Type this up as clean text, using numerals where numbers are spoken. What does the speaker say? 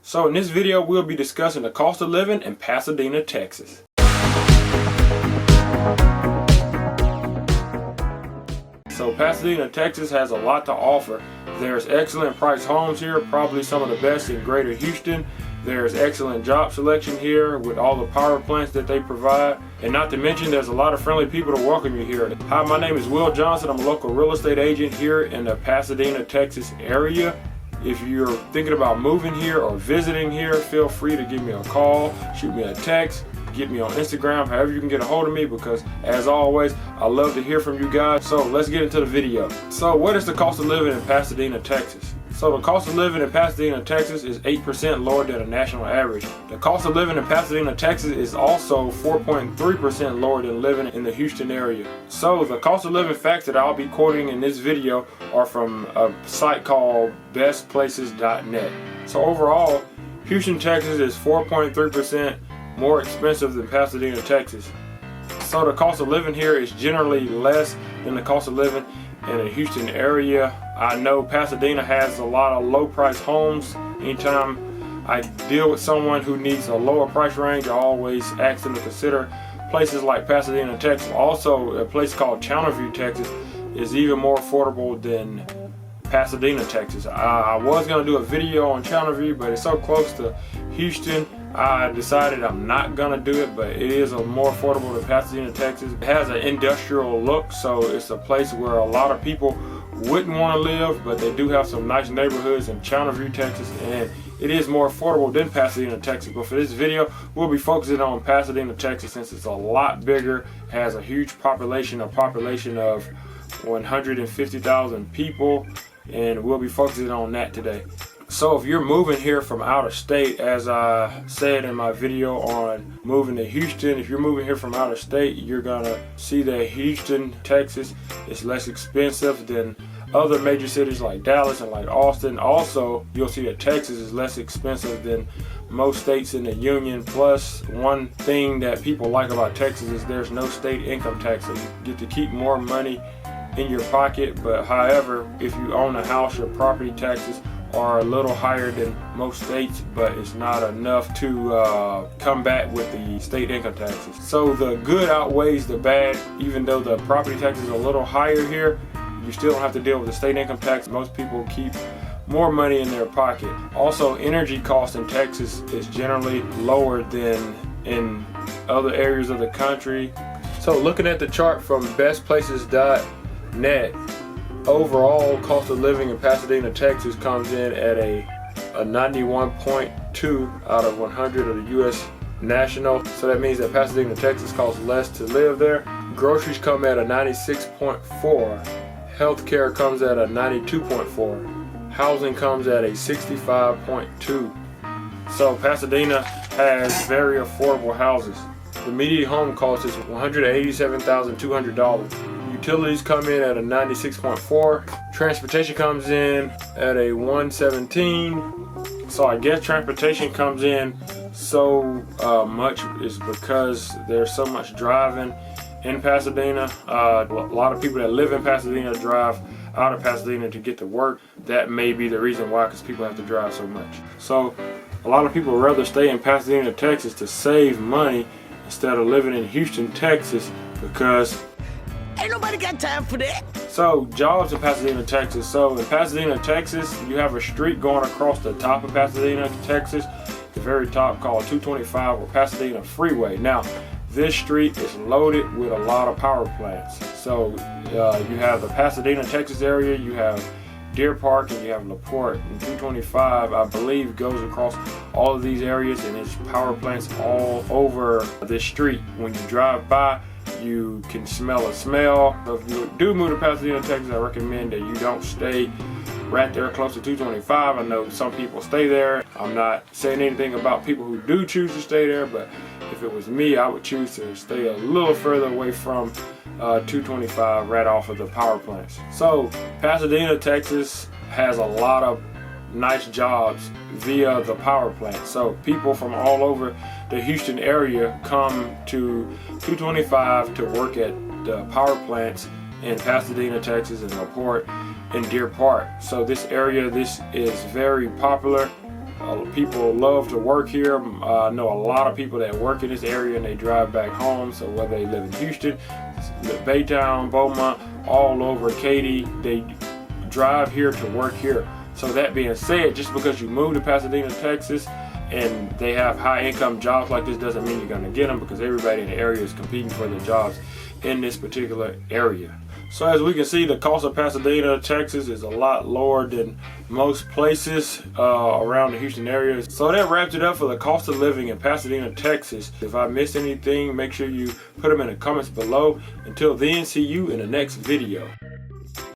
So in this video, we'll be discussing the cost of living in Pasadena, Texas. So Pasadena, Texas has a lot to offer. There's excellent priced homes here, probably some of the best in Greater Houston. There's excellent job selection here with all the power plants that they provide. And not to mention, there's a lot of friendly people to welcome you here. Hi, my name is Will Johnson. I'm a local real estate agent here in the Pasadena, Texas area. If you're thinking about moving here or visiting here, feel free to give me a call, shoot me a text, get me on Instagram, however you can get a hold of me, because as always, I love to hear from you guys. So let's get into the video. So what is the cost of living in Pasadena, Texas? So the cost of living in Pasadena, Texas is 8% lower than a national average. The cost of living in Pasadena, Texas is also 4.3% lower than living in the Houston area. So the cost of living facts that I'll be quoting in this video are from a site called bestplaces.net. So overall, Houston, Texas is 4.3% more expensive than Pasadena, Texas. So the cost of living here is generally less than the cost of living in the Houston area. I know Pasadena has a lot of low price homes. Anytime I deal with someone who needs a lower price range, I always ask them to consider places like Pasadena, Texas. Also, a place called Channelview, Texas is even more affordable than Pasadena, Texas. I was going to do a video on Channelview, but it's so close to Houston, I decided I'm not gonna do it, but it is more affordable than Pasadena, Texas. It has an industrial look, so it's a place where a lot of people wouldn't want to live, but they do have some nice neighborhoods in Channelview, Texas, and it is more affordable than Pasadena, Texas. But for this video, we'll be focusing on Pasadena, Texas, since it's a lot bigger, has a huge population, a population of 150,000 people, and we'll be focusing on that today. So if you're moving here from out of state, as I said in my video on moving to Houston, if you're moving here from out of state, you're gonna see that Houston, Texas is less expensive than other major cities like Dallas and like Austin. Also, you'll see that Texas is less expensive than most states in the union. Plus, one thing that people like about Texas is there's no state income tax, so you get to keep more money in your pocket. But however, if you own a house, your property taxes are a little higher than most states, but it's not enough to combat with the state income taxes. So the good outweighs the bad. Even though the property tax is a little higher here, you still don't have to deal with the state income tax. Most people keep more money in their pocket. Also, energy costs in Texas is generally lower than in other areas of the country. So looking at the chart from bestplaces.net, overall cost of living in Pasadena, Texas comes in at a 91.2 out of 100 of the U.S. national. So that means that Pasadena, Texas costs less to live there. Groceries come at a 96.4. Healthcare comes at a 92.4. Housing comes at a 65.2. So Pasadena has very affordable houses. The median home cost is $187,200. Utilities come in at a 96.4. Transportation comes in at a 117. So I guess transportation comes in so much is because there's so much driving in Pasadena. A lot of people that live in Pasadena drive out of Pasadena to get to work. That may be the reason why, because people have to drive so much. So a lot of people would rather stay in Pasadena, Texas to save money instead of living in Houston, Texas, because ain't nobody got time for that. So jobs in Pasadena, Texas. So in Pasadena, Texas, you have a street going across the top of Pasadena, Texas, the very top, called 225 or Pasadena Freeway. Now, this street is loaded with a lot of power plants. So you have the Pasadena, Texas area, you have Deer Park, and you have LaPorte. And 225, I believe, goes across all of these areas, and there's power plants all over this street. When you drive by, you can smell a smell. So if you do move to Pasadena, Texas, I recommend that you don't stay right there close to 225. I know some people stay there. I'm not saying anything about people who do choose to stay there, but if it was me, I would choose to stay a little further away from 225, right off of the power plants. So Pasadena, Texas has a lot of nice jobs via the power plant. So people from all over the Houston area come to 225 to work at the power plants in Pasadena, Texas, and LaPorte and Deer Park. So this area, this is very popular People love to work here. I know a lot of people that work in this area and they drive back home. So whether they live in Houston, Baytown, Beaumont, all over Katy, they drive here to work here. So that being said, just because you move to Pasadena, Texas, and they have high income jobs like this doesn't mean you're going to get them, because everybody in the area is competing for the jobs in this particular area. So as we can see, the cost of Pasadena, Texas is a lot lower than most places around the Houston area. So that wraps it up for the cost of living in Pasadena, Texas. If I missed anything, make sure you put them in the comments below. Until then, see you in the next video.